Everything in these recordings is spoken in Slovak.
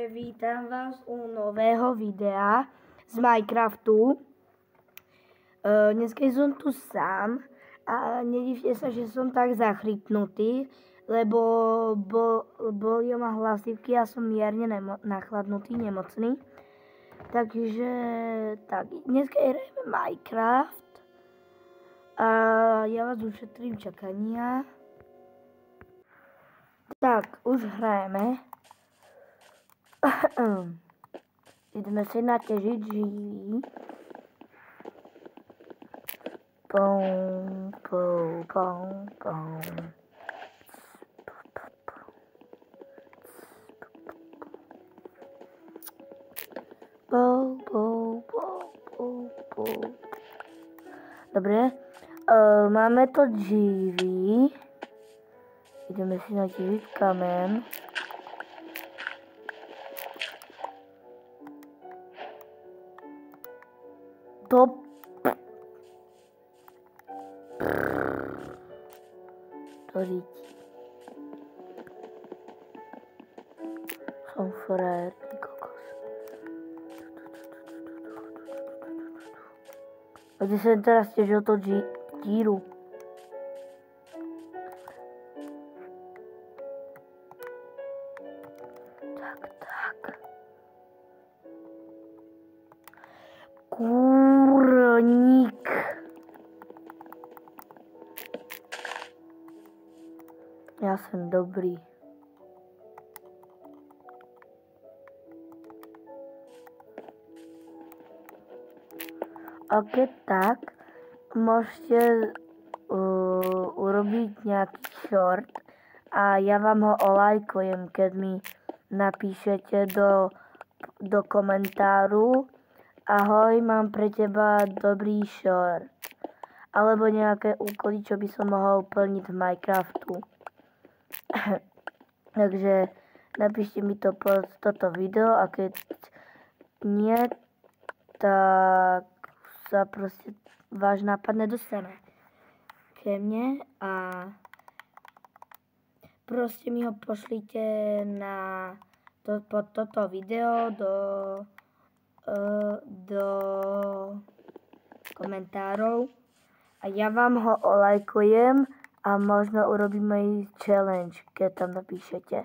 Takže vítam vás u nového videa z Minecraftu. Dneska som tu sám a nedivte sa, že som tak zachrypnutý, lebo boli ma hlasivky a som mierne nachladnutý, nemocný. Takže tak, dneska hrajeme Minecraft a ja vás ušetrím čakania. Tak, už hrajeme. Ideme si naťažiť živý. Pum, pum, pum, pum. Pum, pum, pum, pum, pum. Dobre, máme to živý. Ideme si naťažiť kamen. To říct. Som frajer, ty kokos. A kde jsem teraz stěžil to díru? Tak. Kurník. Já jsem dobrý. Ok, tak môžete urobiť nejaký short a ja vám ho olajkujem, keď mi napíšete do komentáru: ahoj, mám pre teba dobrý short. Alebo nejaké úkoly, čo by som mohol plniť v Minecraftu. Takže napíšte mi to pod toto video a keď nie, tak sa proste váš nápad nedostane ke mne a proste mi ho pošlite pod toto video do komentárov a ja vám ho olajkujem a možno urobíme i challenge, keď tam napíšete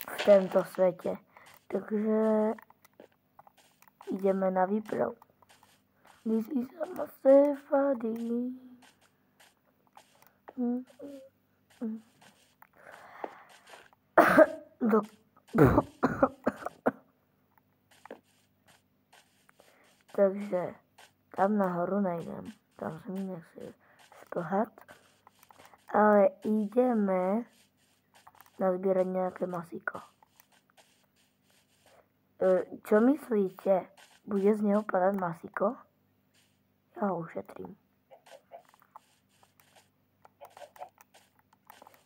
v tomto svete. Takže ideme na výpravu. This is a safari. Takže tam nahoru nejdem. Tam se mi nechci šplhat. Ale ideme nazbierať nejaké masíko. Čo myslíte? Bude z neho padať masíko? Ja ho ušetrím.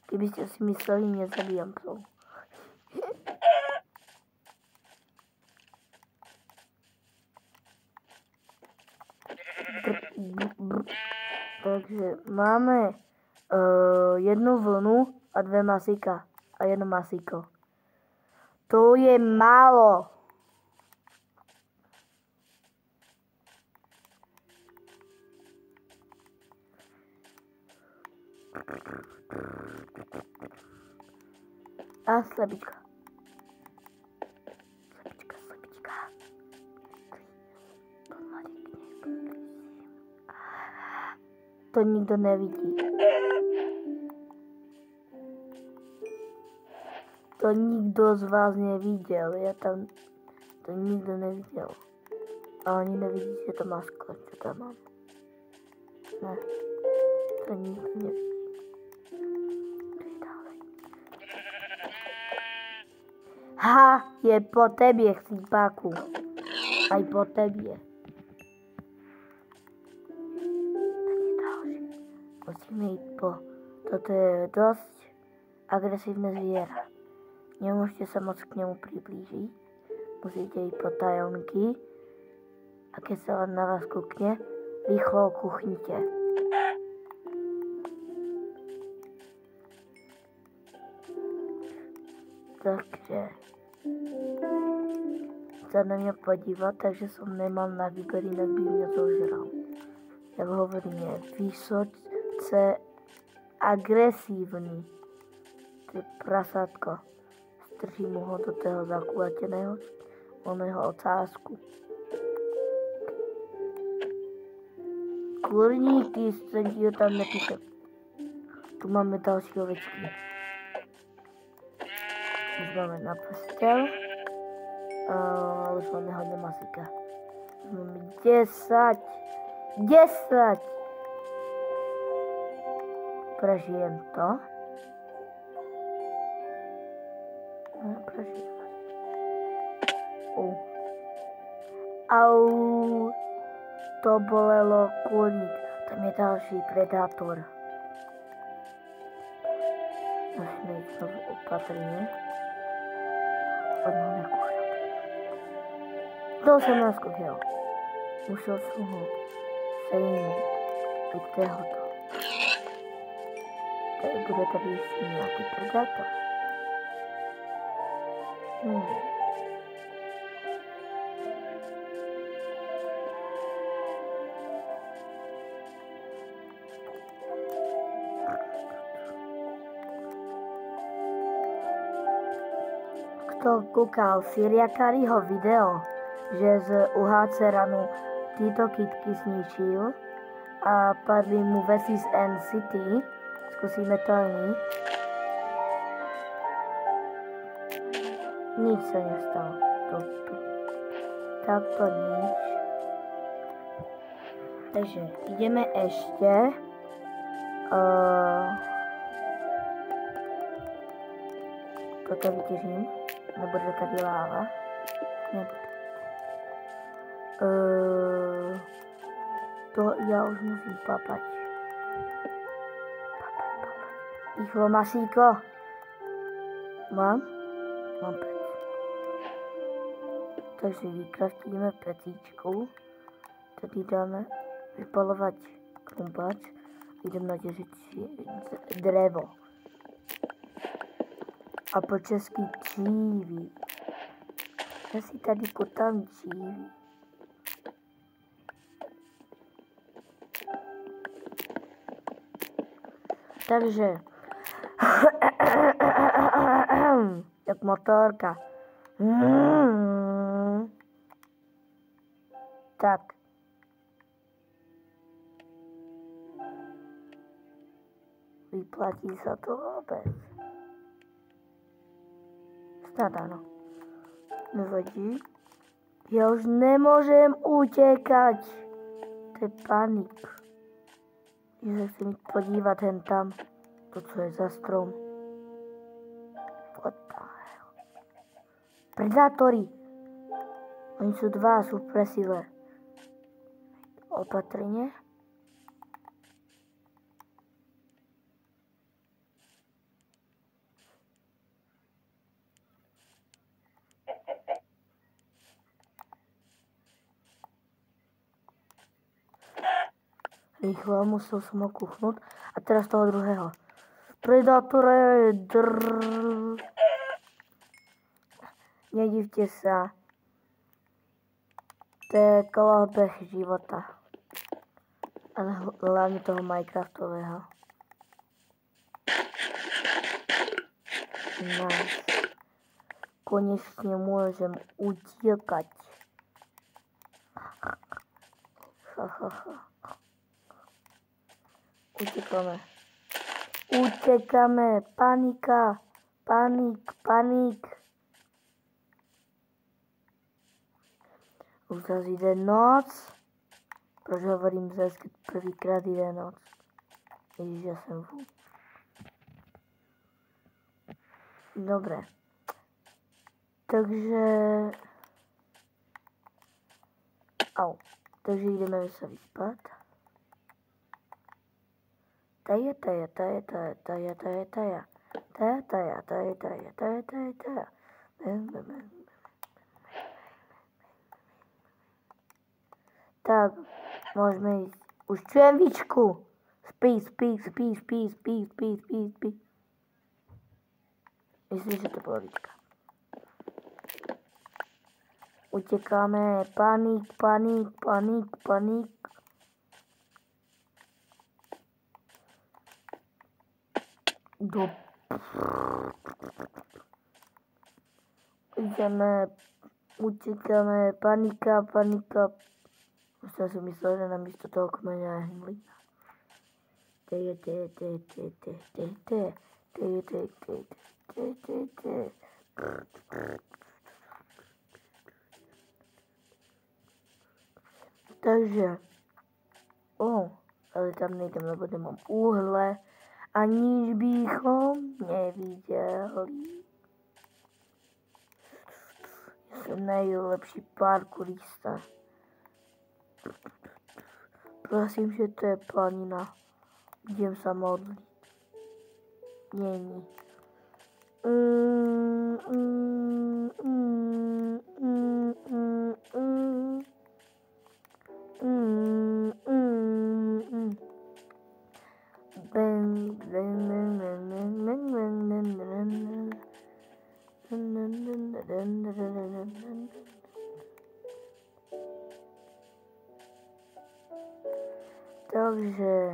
Keby ste si mysleli, nezabíjam psov. Takže máme jednu vlnu a dve masíka a jedno masíko. To je málo. A slepička. To nikdo nevidí. To nikdo z vás neviděl. To nikdo neviděl. A ani nevidíte to masko, co tam mám. Ne. To nikdo nevidí. Ha, je po tebě, chcípáku. Aj po tebě. Musíme jít po... Toto je dosť agresívne zviera. Nemôžete sa moc k nemu priblížiť. Musíte ísť po tajomky. A keď sa on na vás kúkne, rýchlo kuchnite. Tak ešte sa na mňa podívať, takže som nemal na výber, inak by mňa zožral. Jak hovorím, je vysoce agresívny. To je prasátko. Strčím ho do toho zakúvateného oného ocásku. Kurník, ty sem ti ho tam nepíšem. Tu máme další ovečky. Už máme na postel. Už máme hodne masíka. Už máme 10. Prežijem to. Prežijem. Au. To bolelo, kurník. Tam je další predátor. Musíme ísť znovu opatrne. Máme kúšať. To som naskúšal. Musel som ho sejmúť. Veď to je hotovo. Bude tady ešte nejaký predátor. Kto kúkal Siriakariho video, že z UHC ranu títo kytky zničil a padli mu veci z NCT, skúsime to aj my. Nič sa nestalo. Takto nič. Takže ideme ešte. Toto vytěžím. Nebude tady láva. Nebude. To ja už musím papať. Rýchlo, masíko. Mám? Mám pec. Takže vykraftíme pecíčku. Tady dáme vypalovať krumpáč. Idem natěžit drevo. A po česky čívy. Já si tady kotám čívy. Takže jak motorka. Tak. Vyplatí sa to vôbec. Snad áno. Nevadí. Ja už nemôžem utekať. To je panik. Ja sa chcem podívať hen tam. To, co je za strom. What the hell? Predátori. Oni sú dva, sú v presile. Opatrne. Rýchlo, musel som ho kuchnúť. A teraz toho druhého. Predátore, Nedivte sa. To je kolobeh života. Ale hlavne toho Minecraftového. Nice. Konečne môžem utiekať. Utekáme. Panika. Panik. Už zase ide noc. Proč hovorím zase, keď prvýkrát ide noc? Ježiš, ja som Dobre. Takže ideme sa vyspať. Taja. Tak, môžeme ísť. Už čujem Vičku. Spí. Myslím, že to bola Vička. Utekáme, paník. Ideme, utekáme, panika. Už som si myslel, že namiesto toho kmeňa je hmlina. Takže, ale tam nejdem, lebo nemám uhle, aniž bychom nevideli. Ja som najlepší parkourista. Prosím, že to je planina. Idem sa modliť. Není. Takže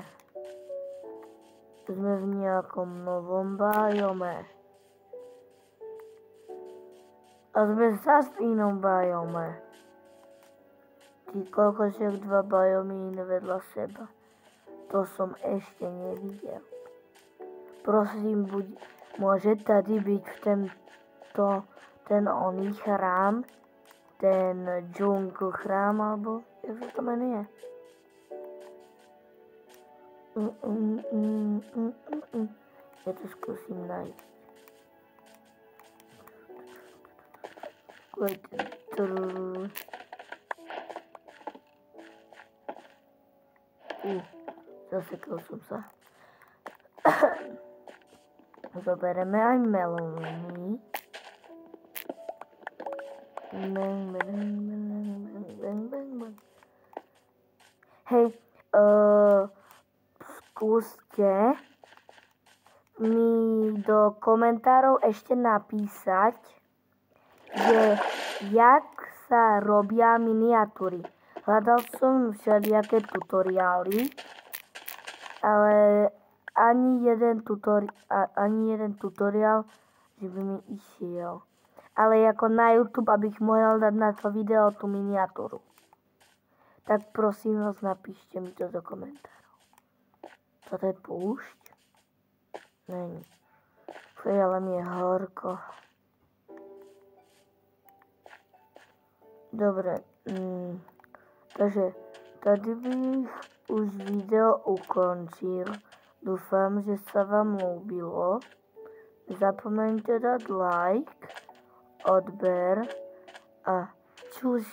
sme v nejakom novom biome. A sme zase v inom biome. Ty koľko však 2 biomy iné vedľa seba. To som ešte nevidel. Prosím, môže tady byť ten oný chrám, ten džungl chrám, alebo jak sa to menuje? Ja to skúsim nájsť. Zasekol som sa. Zobereme aj melóny. Hej, skúste mi do komentárov ešte napísať, že jak sa robia miniatúry. Hľadal som všelijaké tutoriály, ale ani jeden tutoriál, že by mi išiel. Ale ako na YouTube, abych mohol dať na to video tú miniatúru. Tak prosím vás, napíšte mi to do komentárov. Toto je púšť? Není. Fuj, ale mi je horko. Dobre. Takže tady bych už video ukončil. Dúfam, že sa vám ľúbilo. Nezapomeňte dať like, odber a čus.